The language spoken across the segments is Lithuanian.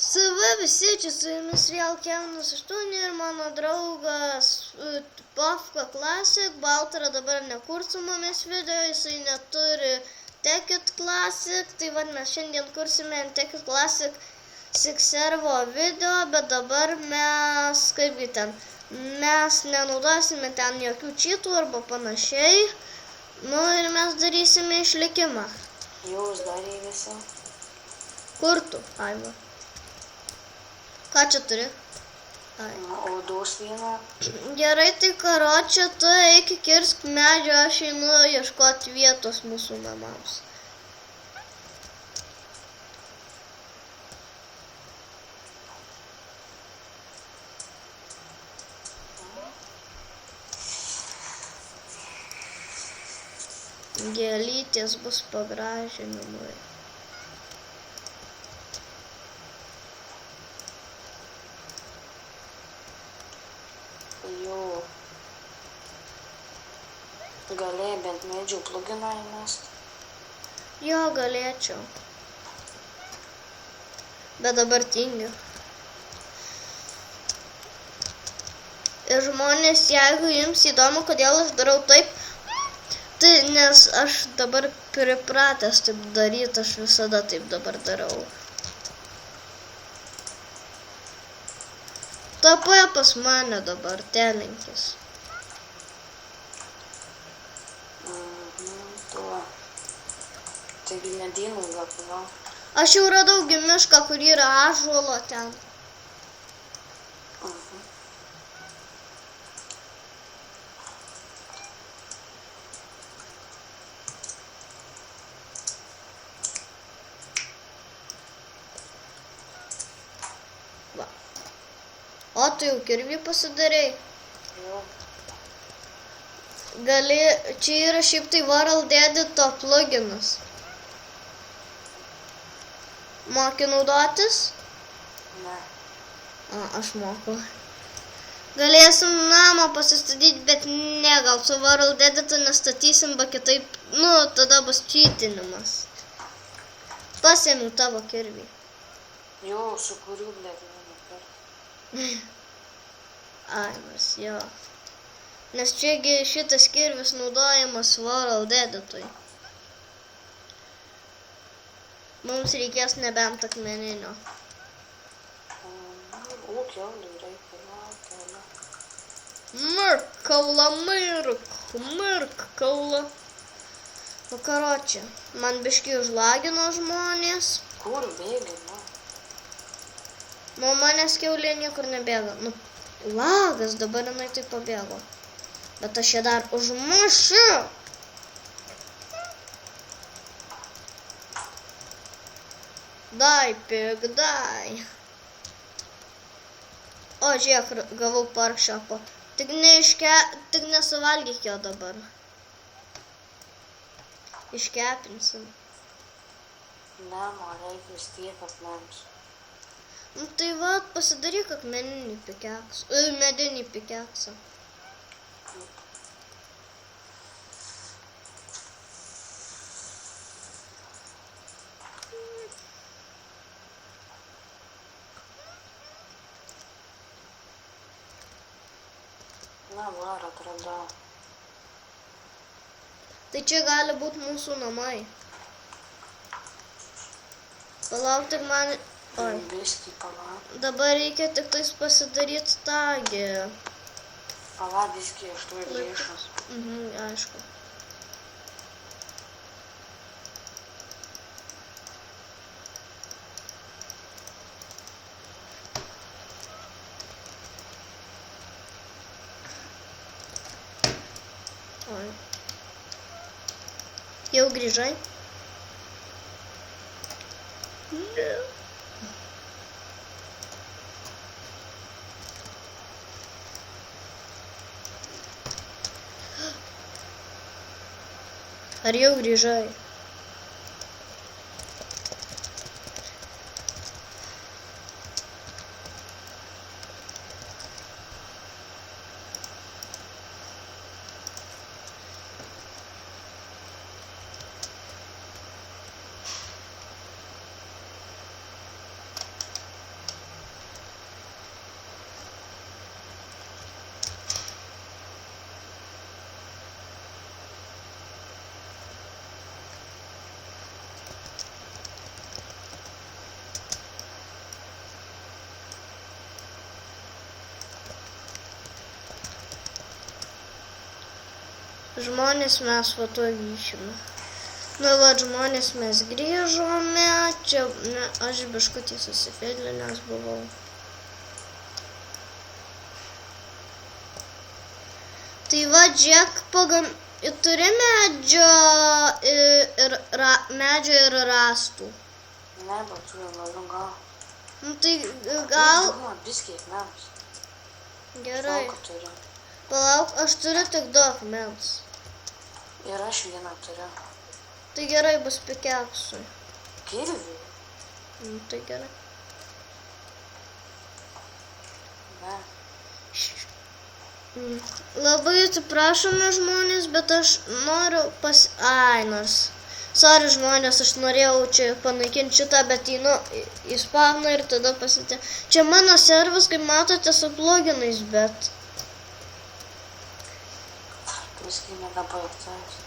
Sava visi, čia su jumis vėl Kevinas 8 ir mano draugas Pafka Classic. Baltara dabar nekurs su mumis video, jisai neturi Tekit Classic. Tai vad mes šiandien kursime Tekit Classic servo video, bet dabar mes, kaipgi ten, mes nenaudosime ten jokių čytų arba panašiai. Nu ir mes darysime išlikimą. Jūs darė visą. Kur tu, Aiva? Ką čia turi? Ai. Odos vieną. Gerai, tai karočią, tu eik kirsk medžio, aš einu ieškoti vietos mūsų namams. Gėlytės bus pagražinimai. Jo. Galėjai bent medžių pluginą įmest. Jo, galėčiau. Bet dabar tingiu. Ir žmonės, jeigu jums įdomu, kodėl aš darau taip, tai nes aš dabar pripratęs taip daryti, aš visada taip dabar darau. Tapai pas mane dabar, telinkis. Tuo. Taigi medynų gal pagal. Aš jau radau mišką, kur yra ąžuolo ten. Va. O, tu jau kirvį pasidarei. Jo. Gali, čia yra šiaip tai World Edito pluginas. Moki naudotis? Ne. Aš moku. Galėsim namą pasistatyti, bet ne, gal su World Editu nestatysim, bet kitaip, tada bus čytinimas. Pasėmiau tavo kirvį. Jo, su kuriu, blėt, nenupirk. Ai, mes jo. Nes čiagi šitas kirvis naudojamas World Editui. Mums reikės nebent akmeninio. O, kiaulių reikia, kiaulių. Mirk, kaula, mirk, kaula. O karočią, man biški užlagino žmonės. Kur bėgi, nu? Nuo manęs kiaulė niekur nebėga. Lagas, dabar jinai taip pabėgo. Bet aš ją dar užmušiu. Dai, pig, dai. O, žiūrėk, gavau parkšapą. Tik nesuvalgyk jo dabar. Iškepinsim. Ne, man reikia vis tiek akmens. Tai va, pasidaryk akmeninį pikeksą. Medinį pikeksą. Na, var atradau. Tai čia gali būti mūsų namai. Palauk tik man... Oi. Biskį palauk. Dabar reikia tik tais pasidaryti tagį. Palauk biskį, aš tuoj grįžtu. Aišku. Oi. Jau grįžai? Ne. Ar jau grįžai? Žmonės mes va to grįšime. Nu, va, žmonės mes grįžome. Čia, ne, aš biškutį susifėdlinęs buvau. Tai va, džiek, turi medžio ir rąstų. Ne, bet turiu labiau gal. Nu, tai gal... Biskiai akmens. Gerai. Žinau, kad turiu. Palauk, aš turiu tik 2 akmens. Ir aš vieną turiu. Tai gerai bus pikeksui. Kirvių? Nu, tai gerai. Ne. Labai atsiprašome žmonės, bet aš noriu nors. Sorry žmonės, aš norėjau čia panaikinti šitą, bet į spawną ir tada pasitė. Čia mano servas, kaip matote, su pluginais, bet... Viskai nedabaigtas.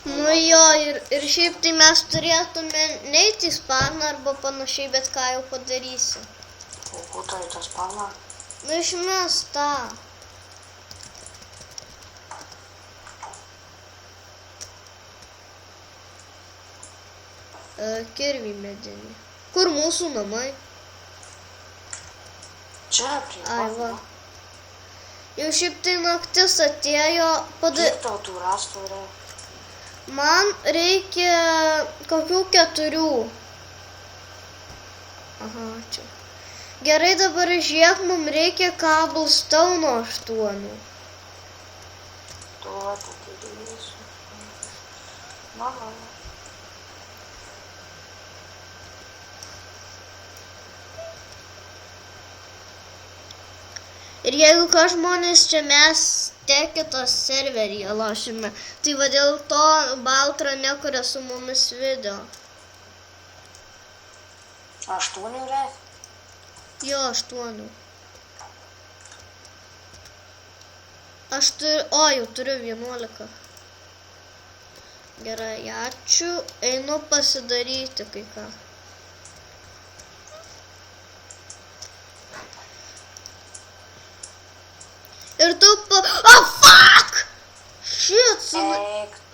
Nu jo, ir šiaip tai mes turėtume neiti į spawną arba panašiai, bet ką jau padarysi. O kur turi tą spawną? Nu išmes tą. Kirvį medinį. Kur mūsų namai? Čia prie Ai, va. spawno. Jau šiaip tai naktis atėjo. Kiek tau tų rąstų yra? Man reikia kokių 4. Aha, čia. Gerai, dabar žiūrėk, mums reikia cobblestone 8. Tuo padarysiu. Mama. Ir jeigu ką žmonės čia mes tekitos serveryje lošime, tai va dėl to Baltra nekuria su mumis video. 8 reikia? Jo, 8. Aš jau turiu 11. Gerai, ačiū. Einu pasidaryti kai ką. Ir tu fuck! Shit,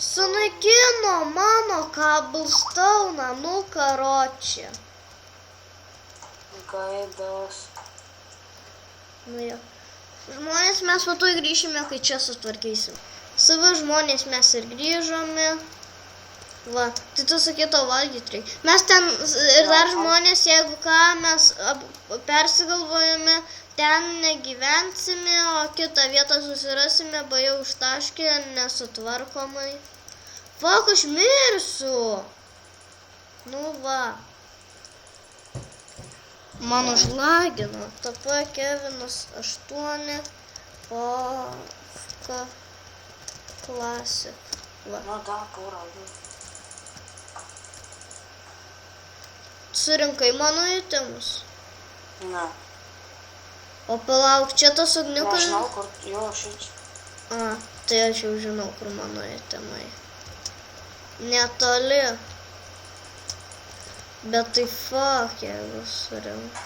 sunaikino mano cobblestone, nu karočią. Gaidas. Nu jo. Žmonės mes po to grįšime, kai čia sutvarkysim. Savo žmonės mes ir grįžome. Va, tai tu sakyto valgyti reikia. Mes ten ir dar žmonės, jeigu ką, mes persigalvojame, ten negyvensime, o kitą vietą susirasime, jau užtaškė nesutvarkomai. Fuck, aš mirsiu. Nu va. Mano žlagino. TP Kevinas 8. Pofka Classic. Va. Nu da, porą. Surinkai mano itemus? Ne. O palauk, čia tas ugnikalnis? Nežinau, kur jo šič. Tai aš jau žinau, kur mano itemai. Netoli. Bet tai fuck, jeigu surink.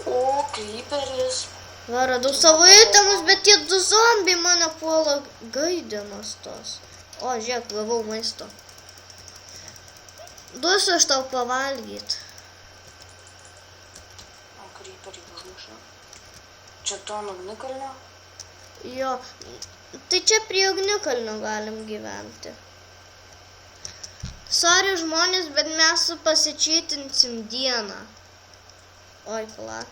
O, creeperis. Va, radau savo itemus, bet tie 2 zombiai mane puola gaidinas tos. O, žiūrėk, gavau maisto. Duosiu aš tau pavalgyt. O, creeperį užmušė. Čia to ugnikalnio? Jo, tai čia prie ugnikalnio galim gyventi. Sorry žmonės, bet mes pasičytinsim dieną. Oi, pala.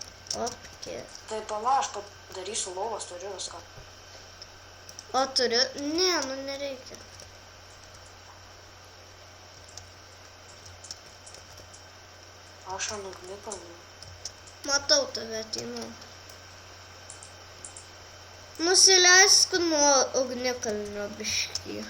Opkė. Tai pala, aš padarysiu lovas, turiu viską. O turiu? Ne, nu nereikia. Aš ant ugnikalnio. Matau tave, ateinu. Nusileisk nuo ugnikalnio biškį.